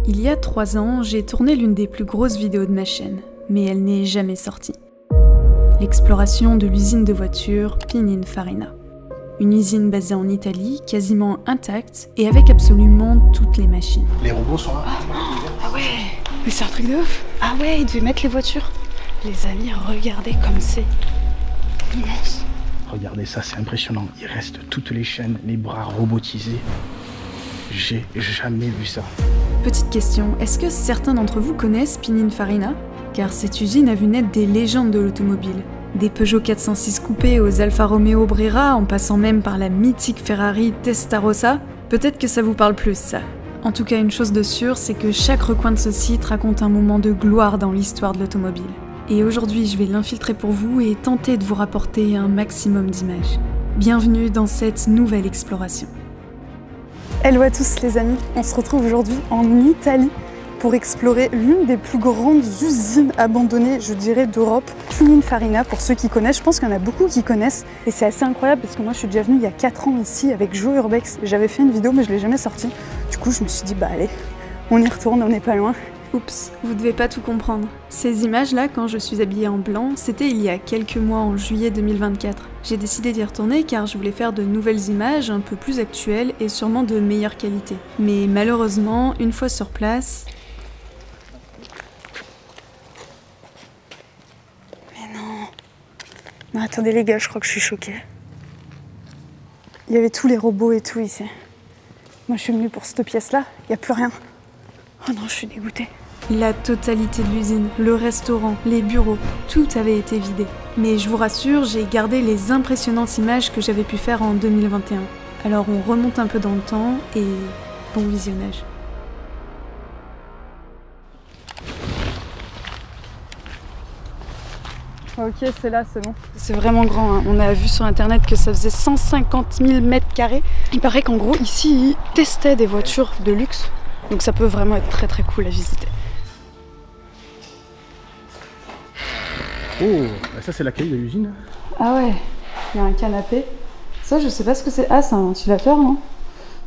Il y a 3 ans, j'ai tourné l'une des plus grosses vidéos de ma chaîne, mais elle n'est jamais sortie. L'exploration de l'usine de voitures Pininfarina. Une usine basée en Italie, quasiment intacte et avec absolument toutes les machines. Les robots sont là. Ah ouais, mais c'est un truc de ouf. Ah ouais, ils devaient mettre les voitures. Les amis, regardez comme c'est immense. Regardez ça, c'est impressionnant. Il reste toutes les chaînes, les bras robotisés. J'ai jamais vu ça. Petite question, est-ce que certains d'entre vous connaissent Pininfarina? Car cette usine a vu naître des légendes de l'automobile. Des Peugeot 406 coupés aux Alfa Romeo Brera, en passant même par la mythique Ferrari Testarossa. Peut-être que ça vous parle plus, ça. En tout cas, une chose de sûre, c'est que chaque recoin de ce site raconte un moment de gloire dans l'histoire de l'automobile. Et aujourd'hui, je vais l'infiltrer pour vous et tenter de vous rapporter un maximum d'images. Bienvenue dans cette nouvelle exploration. Hello à tous les amis, on se retrouve aujourd'hui en Italie pour explorer l'une des plus grandes usines abandonnées, je dirais, d'Europe, Pininfarina, pour ceux qui connaissent. Je pense qu'il y en a beaucoup qui connaissent et c'est assez incroyable parce que moi je suis déjà venue il y a 4 ans ici avec Joe Urbex. J'avais fait une vidéo mais je ne l'ai jamais sortie. Du coup je me suis dit bah allez, on y retourne, on n'est pas loin. Oups, vous devez pas tout comprendre. Ces images-là, quand je suis habillée en blanc, c'était il y a quelques mois, en juillet 2024. J'ai décidé d'y retourner car je voulais faire de nouvelles images un peu plus actuelles et sûrement de meilleure qualité. Mais malheureusement, une fois sur place... Mais non. Non, attendez les gars, je crois que je suis choquée. Il y avait tous les robots et tout ici. Moi je suis venue pour cette pièce-là, il n'y a plus rien. Oh non, je suis dégoûtée. La totalité de l'usine, le restaurant, les bureaux, tout avait été vidé. Mais je vous rassure, j'ai gardé les impressionnantes images que j'avais pu faire en 2021. Alors on remonte un peu dans le temps et bon visionnage. Ok, c'est là, c'est bon. C'est vraiment grand, hein. On a vu sur internet que ça faisait 150 000 mètres carrés. Il paraît qu'en gros, ici, ils testaient des voitures de luxe. Donc ça peut vraiment être très très cool à visiter. Oh, bah ça c'est l'accueil de l'usine. Ah ouais, il y a un canapé. Ça, je sais pas ce que c'est. Ah, c'est un ventilateur, non? De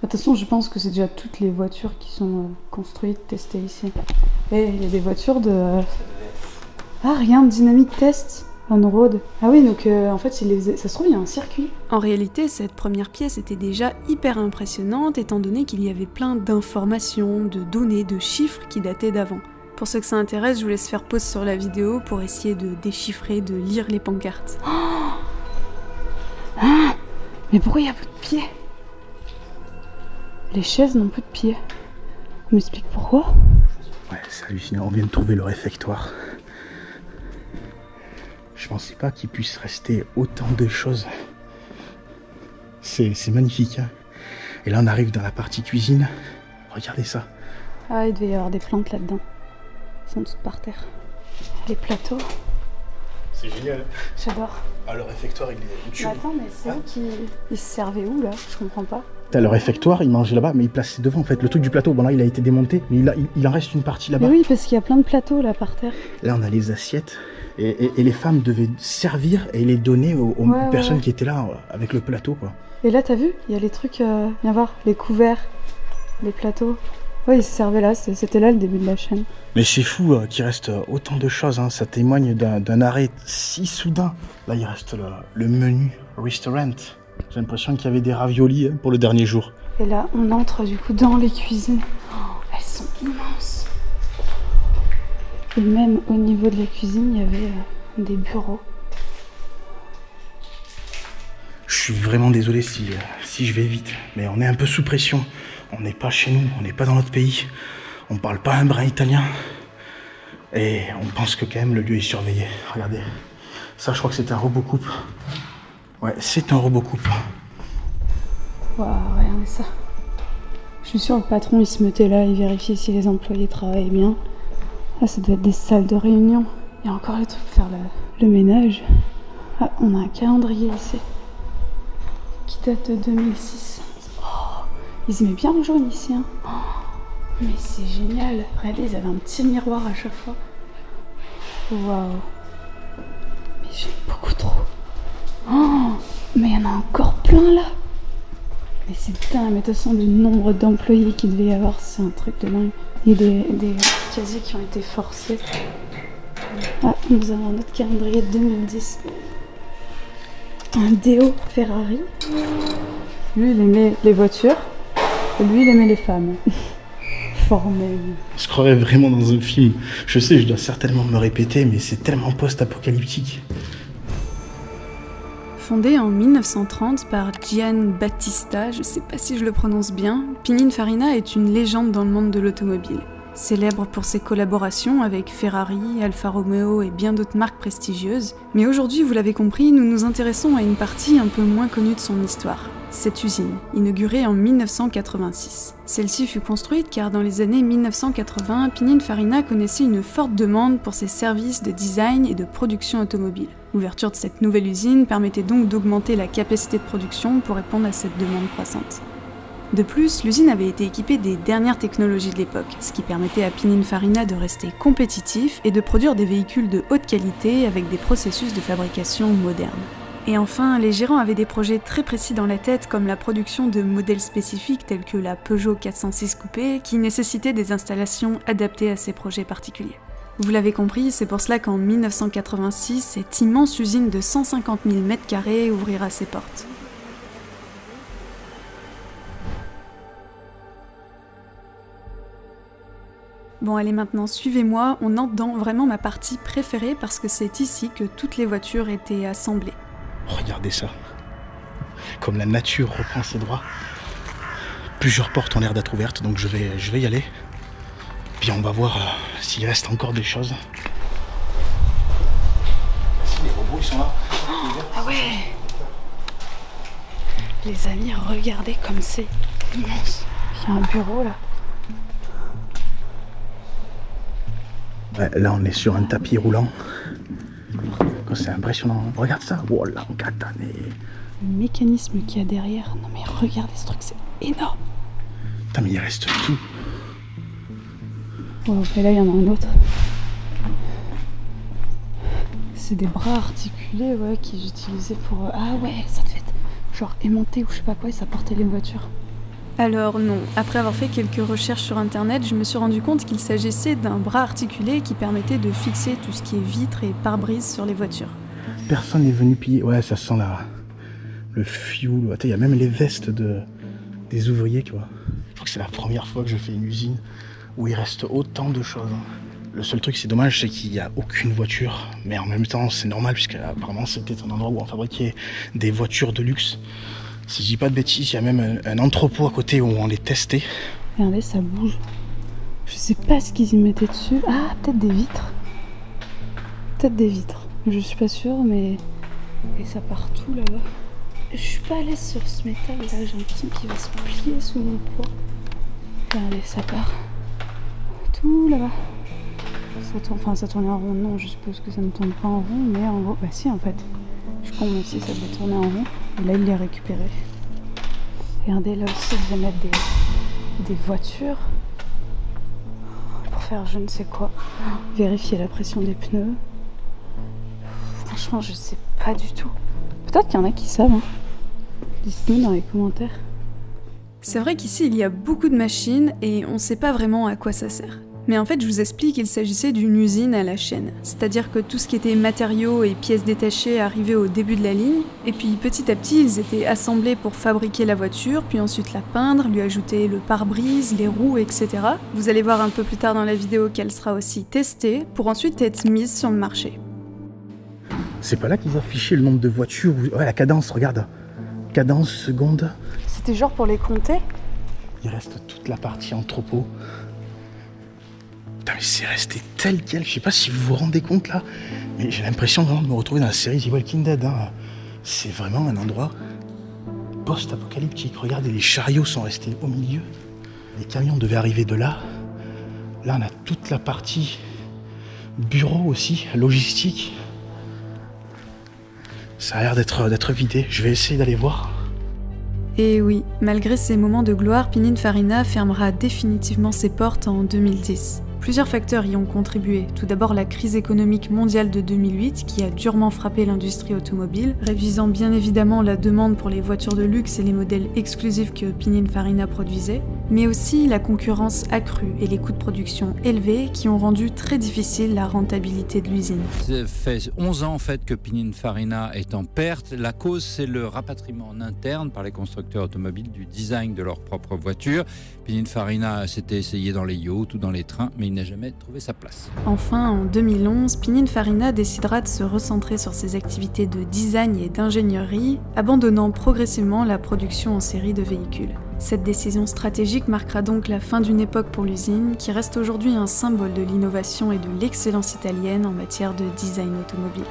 toute façon, je pense que c'est déjà toutes les voitures qui sont construites, testées ici. Et il y a des voitures de... Ah, regarde, Dynamic Test on road. Ah oui, donc en fait, ça se trouve, il y a un circuit. En réalité, cette première pièce était déjà hyper impressionnante étant donné qu'il y avait plein d'informations, de données, de chiffres qui dataient d'avant. Pour ceux que ça intéresse, je vous laisse faire pause sur la vidéo pour essayer de déchiffrer, de lire les pancartes. Oh ah, mais pourquoi il y a peu de pieds? Les chaises n'ont plus de pieds. On m'explique pourquoi? Ouais, c'est hallucinant, on vient de trouver le réfectoire. Je pensais pas qu'il puisse rester autant de choses. C'est magnifique, hein. Et là on arrive dans la partie cuisine. Regardez ça. Ah, il devait y avoir des plantes là-dedans. Elles sont toutes par terre. Les plateaux. C'est génial. J'adore. Ah, le réfectoire il est dessus. Mais attends, mais c'est où ils se servaient où là? Je comprends pas. T'as le réfectoire, il mangeait là-bas, mais il plaçait devant en fait. Le truc du plateau, bon là il a été démonté, mais il en reste une partie là-bas. Oui, parce qu'il y a plein de plateaux là par terre. Là on a les assiettes. Et les femmes devaient servir et les donner aux personnes qui étaient là avec le plateau, quoi. Et là, t'as vu? Il y a les trucs, viens voir, les couverts, les plateaux. Ouais, ils se servaient là, c'était là le début de la chaîne. Mais c'est fou qu'il reste autant de choses, hein. Ça témoigne d'un arrêt si soudain. Là, il reste le menu restaurant. J'ai l'impression qu'il y avait des raviolis pour le dernier jour. Et là, on entre du coup dans les cuisines. Oh, elles sont immenses. Et même au niveau de la cuisine, il y avait des bureaux. Je suis vraiment désolé si je vais vite, mais on est un peu sous pression. On n'est pas chez nous, on n'est pas dans notre pays. On parle pas un brin italien. Et on pense que quand même le lieu est surveillé. Regardez, ça je crois que c'est un robot coupe. Ouais, c'est un robot coupe. Waouh, regardez ça. Je suis sûre que le patron il se mettait là, il vérifiait si les employés travaillaient bien. Là, ça doit être des salles de réunion. Il y a encore les trucs pour faire le ménage. Ah, on a un calendrier ici qui date de 2006. Oh, ils se mettent bien en jaune ici, hein. Oh, mais c'est génial. Regardez, ils avaient un petit miroir à chaque fois. Waouh. Mais j'aime beaucoup trop. Oh, mais il y en a encore plein là. Mais c'est dingue, mais de toute façon, le nombre d'employés qu'il devait y avoir, c'est un truc de dingue. Il y a des casiers qui ont été forcés. Ah, nous avons un autre calendrier de 2010. Un Deo Ferrari. Lui, il aimait les voitures. Et lui, il aimait les femmes. Formel. On se croirait vraiment dans un film. Je sais, je dois certainement me répéter, mais c'est tellement post-apocalyptique. Fondé en 1930 par Gian Battista, je sais pas si je le prononce bien, Pininfarina est une légende dans le monde de l'automobile. Célèbre pour ses collaborations avec Ferrari, Alfa Romeo et bien d'autres marques prestigieuses. Mais aujourd'hui, vous l'avez compris, nous nous intéressons à une partie un peu moins connue de son histoire. Cette usine, inaugurée en 1986. Celle-ci fut construite car dans les années 1980, Pininfarina connaissait une forte demande pour ses services de design et de production automobile. L'ouverture de cette nouvelle usine permettait donc d'augmenter la capacité de production pour répondre à cette demande croissante. De plus, l'usine avait été équipée des dernières technologies de l'époque, ce qui permettait à Pininfarina de rester compétitif et de produire des véhicules de haute qualité avec des processus de fabrication modernes. Et enfin, les gérants avaient des projets très précis dans la tête, comme la production de modèles spécifiques tels que la Peugeot 406 Coupé, qui nécessitaient des installations adaptées à ces projets particuliers. Vous l'avez compris, c'est pour cela qu'en 1986, cette immense usine de 150 000 m² ouvrira ses portes. Bon allez maintenant, suivez-moi, on entre dans vraiment ma partie préférée parce que c'est ici que toutes les voitures étaient assemblées. Regardez ça. Comme la nature reprend ses droits. Plusieurs portes ont l'air d'être ouvertes, donc je vais y aller. Puis on va voir s'il reste encore des choses. Si les robots ils sont là. Ah ouais. Les amis, regardez comme c'est immense. Il y a un bureau là. Ouais, là on est sur un tapis roulant. C'est impressionnant. Regarde ça. Oh là, le mécanisme qu'il y a derrière. Non mais regardez ce truc, c'est énorme. Putain mais il reste tout. Oh, et là il y en a un autre. C'est des bras articulés ouais, qu'ils utilisaient pour... Ah ouais, ça devait être genre aimanté ou je sais pas quoi et ça portait les voitures. Alors non, après avoir fait quelques recherches sur internet, je me suis rendu compte qu'il s'agissait d'un bras articulé qui permettait de fixer tout ce qui est vitres et pare-brise sur les voitures. Personne n'est venu piller. Ouais, ça sent le fuel. Attends, il y a même les vestes des ouvriers, tu vois. Je crois que c'est la première fois que je fais une usine où il reste autant de choses. Le seul truc, c'est dommage, c'est qu'il n'y a aucune voiture. Mais en même temps, c'est normal, puisque apparemment, c'était un endroit où on fabriquait des voitures de luxe. Si je dis pas de bêtises, il y a même un entrepôt à côté où on les testait. Regardez, ça bouge. Je sais pas ce qu'ils y mettaient dessus. Ah, peut-être des vitres. Peut-être des vitres. Je suis pas sûre, mais... Et ça part tout là-bas. Je suis pas à l'aise sur ce métal là, j'ai l'impression qu'il va se plier sous mon poids. Regardez, ça part. Tout là-bas. Ça tourne, enfin ça tourne en rond, non, je suppose que ça ne tourne pas en rond, mais en gros, bah si en fait. Je suis con, mais si ça doit tourner en rond. Et là, il les récupéré. Regardez, là aussi, ils vont mettre des voitures pour faire je ne sais quoi. Vérifier la pression des pneus. Franchement, je sais pas du tout. Peut-être qu'il y en a qui savent. Hein. Dites-nous dans les commentaires. C'est vrai qu'ici, il y a beaucoup de machines et on sait pas vraiment à quoi ça sert. Mais en fait, je vous explique qu'il s'agissait d'une usine à la chaîne. C'est-à-dire que tout ce qui était matériaux et pièces détachées arrivait au début de la ligne, et puis petit à petit, ils étaient assemblés pour fabriquer la voiture, puis ensuite la peindre, lui ajouter le pare-brise, les roues, etc. Vous allez voir un peu plus tard dans la vidéo qu'elle sera aussi testée, pour ensuite être mise sur le marché. C'est pas là qu'ils affichaient le nombre de voitures. Ouais, la cadence, regarde. Cadence, seconde. C'était genre pour les compter? Il reste toute la partie entrepôt. Putain mais c'est resté tel quel, je sais pas si vous vous rendez compte là, mais j'ai l'impression vraiment de me retrouver dans la série The Walking Dead. Hein. C'est vraiment un endroit post-apocalyptique. Regardez, les chariots sont restés au milieu. Les camions devaient arriver de là. Là on a toute la partie bureau aussi, logistique. Ça a l'air d'être vidé, je vais essayer d'aller voir. Et oui, malgré ces moments de gloire, Pininfarina fermera définitivement ses portes en 2010. Plusieurs facteurs y ont contribué. Tout d'abord la crise économique mondiale de 2008 qui a durement frappé l'industrie automobile, réduisant bien évidemment la demande pour les voitures de luxe et les modèles exclusifs que Pininfarina produisait, mais aussi la concurrence accrue et les coûts de production élevés qui ont rendu très difficile la rentabilité de l'usine. Ça fait 11 ans en fait que Pininfarina est en perte. La cause, c'est le rapatriement en interne par les constructeurs automobiles du design de leurs propres voitures. Pininfarina s'était essayé dans les yachts ou dans les trains, mais il n'a jamais trouvé sa place. Enfin, en 2011, Pininfarina décidera de se recentrer sur ses activités de design et d'ingénierie, abandonnant progressivement la production en série de véhicules. Cette décision stratégique marquera donc la fin d'une époque pour l'usine, qui reste aujourd'hui un symbole de l'innovation et de l'excellence italienne en matière de design automobile.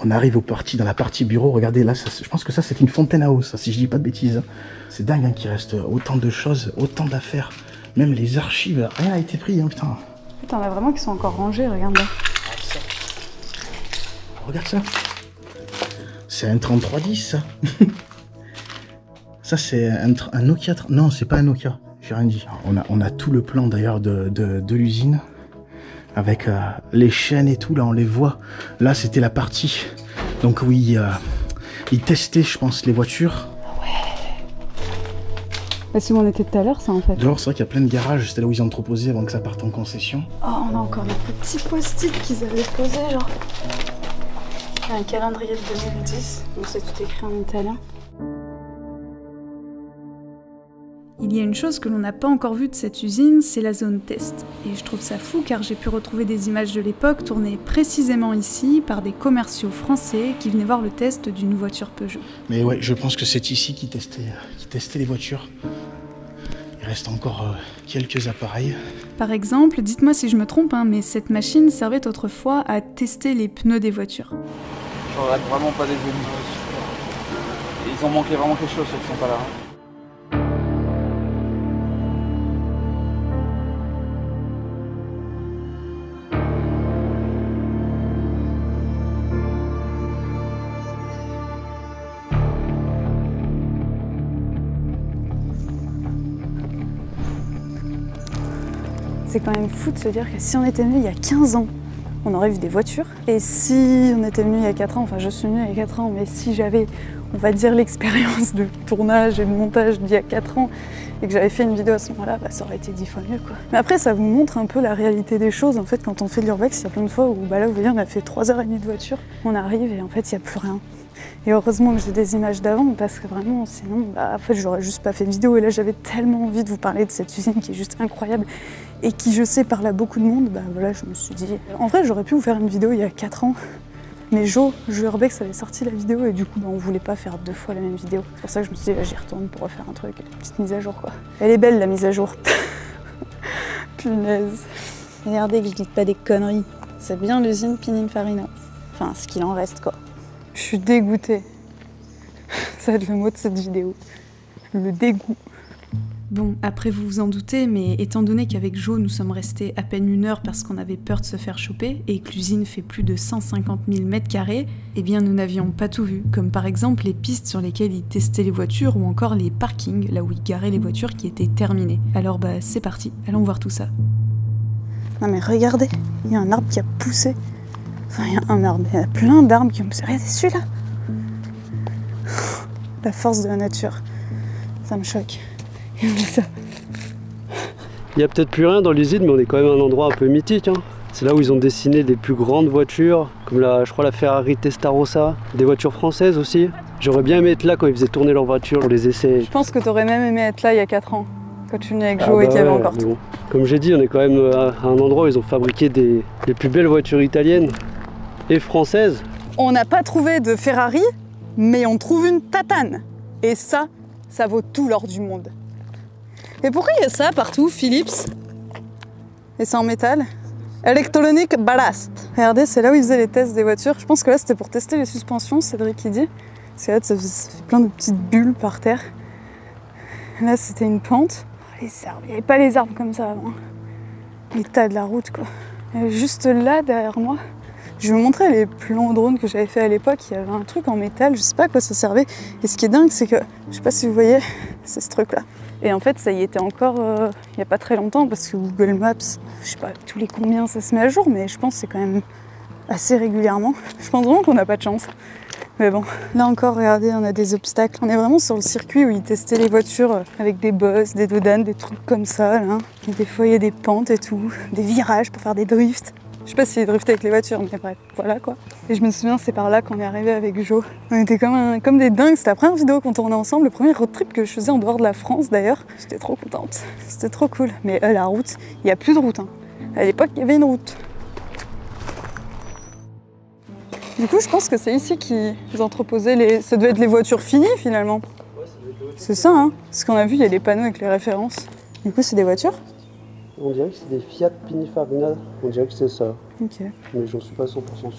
On arrive dans la partie bureau, regardez là, ça, je pense que ça c'est une fontaine à eau, ça, si je dis pas de bêtises. C'est dingue hein, qu'il reste autant de choses, autant d'affaires. Même les archives, rien n'a été pris, hein, putain. Putain, là vraiment qui sont encore rangés, regarde là. Regarde ça. C'est un 3310 ça. Ça c'est un Nokia, non c'est pas un Nokia, j'ai rien dit. On a tout le plan d'ailleurs de l'usine. Avec les chaînes et tout, là on les voit. Là c'était la partie, donc oui, ils testaient je pense les voitures. Ah ouais. Bah c'est où on était tout à l'heure ça en fait. Dehors c'est vrai qu'il y a plein de garages, c'était là où ils entreposaient avant que ça parte en concession. Oh on a encore les petits post-it qu'ils avaient posés genre. Il y a un calendrier de 2010, donc c'est tout écrit en italien. Il y a une chose que l'on n'a pas encore vue de cette usine, c'est la zone test. Et je trouve ça fou car j'ai pu retrouver des images de l'époque tournées précisément ici par des commerciaux français qui venaient voir le test d'une voiture Peugeot. Mais ouais, je pense que c'est ici qu'ils testaient les voitures. Il reste encore quelques appareils. Par exemple, dites-moi si je me trompe, hein, mais cette machine servait autrefois à tester les pneus des voitures. Je regrette vraiment pas des venus. Ils ont manqué vraiment quelque chose ceux qui sont pas là. Hein. C'est quand même fou de se dire que si on était venu il y a 15 ans, on aurait vu des voitures. Et si on était venu il y a 4 ans, enfin je suis venue il y a 4 ans, mais si j'avais, on va dire, l'expérience de tournage et de montage d'il y a 4 ans et que j'avais fait une vidéo à ce moment-là, bah, ça aurait été 10 fois mieux quoi. Mais après ça vous montre un peu la réalité des choses. En fait quand on fait de l'urbex, il y a plein de fois où bah là vous voyez on a fait 3h30 de voiture, on arrive et en fait il n'y a plus rien. Et heureusement que j'ai des images d'avant parce que vraiment sinon bah, en fait j'aurais juste pas fait de vidéo et là j'avais tellement envie de vous parler de cette usine qui est juste incroyable et qui je sais parle à beaucoup de monde, bah voilà je me suis dit... En vrai j'aurais pu vous faire une vidéo il y a 4 ans mais Jeux Urbex avait sorti la vidéo et du coup bah, on voulait pas faire 2 fois la même vidéo. C'est pour ça que je me suis dit j'y retourne pour refaire un truc, une petite mise à jour quoi. Elle est belle la mise à jour. Punaise. Regardez que je dis pas des conneries. C'est bien l'usine Pininfarina. Enfin ce qu'il en reste quoi. Je suis dégoûtée. Ça va être le mot de cette vidéo. Le dégoût. Bon, après vous vous en doutez, mais étant donné qu'avec Jo nous sommes restés à peine 1 heure parce qu'on avait peur de se faire choper et que l'usine fait plus de 150 000 m², eh bien nous n'avions pas tout vu, comme par exemple les pistes sur lesquelles ils testaient les voitures ou encore les parkings, là où ils garaient les voitures qui étaient terminées. Alors bah c'est parti, allons voir tout ça. Non mais regardez, il y a un arbre qui a poussé. Enfin il y a un arbre, il y a plein d'arbres qui ont poussé. Regardez celui-là. La force de la nature, ça me choque. Ça. Il n'y a peut-être plus rien dans l'usine, mais on est quand même un endroit un peu mythique. Hein. C'est là où ils ont dessiné les plus grandes voitures, comme je crois la Ferrari Testarossa, des voitures françaises aussi. J'aurais bien aimé être là quand ils faisaient tourner leurs voitures pour les essais. Je pense que tu aurais même aimé être là il y a 4 ans, quand tu venais avec Jo et qu'il y avait encore tout. Bon. Comme j'ai dit, on est quand même à un endroit où ils ont fabriqué les plus belles voitures italiennes et françaises. On n'a pas trouvé de Ferrari, mais on trouve une tatane. Et ça vaut tout l'or du monde. Et pourquoi il y a ça partout, Philips? Et c'est en métal. Electronic Ballast. Regardez, c'est là où ils faisaient les tests des voitures. Je pense que là, c'était pour tester les suspensions, Cédric il dit. Parce que là, ça fait plein de petites bulles par terre. Là, c'était une pente. Les arbres, il n'y avait pas les arbres comme ça avant. L'état de la route, quoi. Et juste là, derrière moi, je vais vous montrer les plans drone que j'avais fait à l'époque. Il y avait un truc en métal, je sais pas à quoi ça servait. Et ce qui est dingue, c'est que, je sais pas si vous voyez, c'est ce truc-là. Et en fait, ça y était encore il n'y a pas très longtemps, parce que Google Maps, je sais pas tous les combien ça se met à jour, mais je pense que c'est quand même assez régulièrement. Je pense vraiment qu'on n'a pas de chance. Mais bon, là encore, regardez, on a des obstacles. On est vraiment sur le circuit où ils testaient les voitures avec des bosses, des dodanes, des trucs comme ça, là. Et des fois, il y a des pentes et tout, des virages pour faire des drifts. Je sais pas s'ils driftaient avec les voitures, mais bref, voilà quoi. Et je me souviens, c'est par là qu'on est arrivé avec Jo. On était comme des dingues. C'était la première vidéo qu'on tournait ensemble, le premier road trip que je faisais en dehors de la France d'ailleurs. J'étais trop contente. C'était trop cool. Mais la route, il n'y a plus de route. Hein. À l'époque, il y avait une route. Du coup, je pense que c'est ici qu'ils entreposaient les... Ça devait être les voitures finies, finalement. Ouais, ça devait être les voitures. C'est ça, hein. Parce qu'on a vu, il y a des panneaux avec les références. Du coup, c'est des voitures? On dirait que c'est des Fiat Pininfarina. On dirait que c'est ça. Ok. Mais j'en suis pas 100% sûr.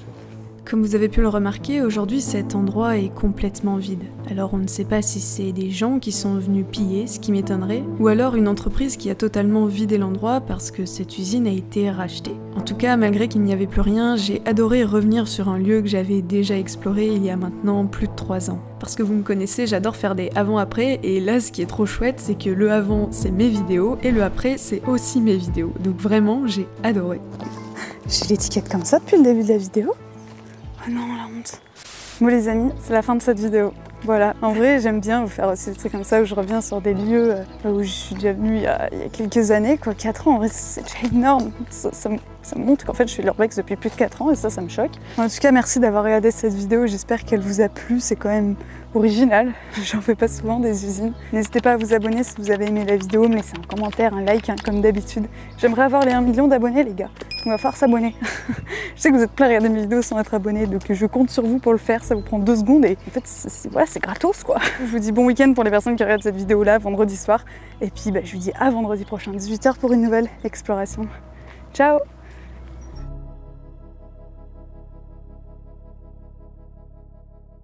Comme vous avez pu le remarquer, aujourd'hui cet endroit est complètement vide. Alors on ne sait pas si c'est des gens qui sont venus piller, ce qui m'étonnerait, ou alors une entreprise qui a totalement vidé l'endroit parce que cette usine a été rachetée. En tout cas, malgré qu'il n'y avait plus rien, j'ai adoré revenir sur un lieu que j'avais déjà exploré il y a maintenant plus de 3 ans. Parce que vous me connaissez, j'adore faire des avant-après, et là ce qui est trop chouette, c'est que le avant c'est mes vidéos, et le après c'est aussi mes vidéos. Donc vraiment, j'ai adoré. J'ai l'étiquette comme ça depuis le début de la vidéo. Oh non, la honte. Bon les amis, c'est la fin de cette vidéo. Voilà, en vrai j'aime bien vous faire aussi des trucs comme ça où je reviens sur des lieux où je suis déjà venue il y a quelques années, quoi, 4 ans, en vrai c'est déjà énorme. Ça me montre qu'en fait je fais l'urbex depuis plus de 4 ans et ça me choque. En tout cas merci d'avoir regardé cette vidéo, j'espère qu'elle vous a plu, c'est quand même original, j'en fais pas souvent des usines. N'hésitez pas à vous abonner si vous avez aimé la vidéo, me laisser un commentaire, un like, hein, comme d'habitude. J'aimerais avoir les 1 million d'abonnés les gars, on va falloir s'abonner. Je sais que vous êtes plein à regarder mes vidéos sans être abonnés, donc je compte sur vous pour le faire, ça vous prend 2 secondes et en fait voilà, c'est gratos quoi. Je vous dis bon week-end pour les personnes qui regardent cette vidéo là vendredi soir et puis je vous dis à vendredi prochain 18h pour une nouvelle exploration. Ciao.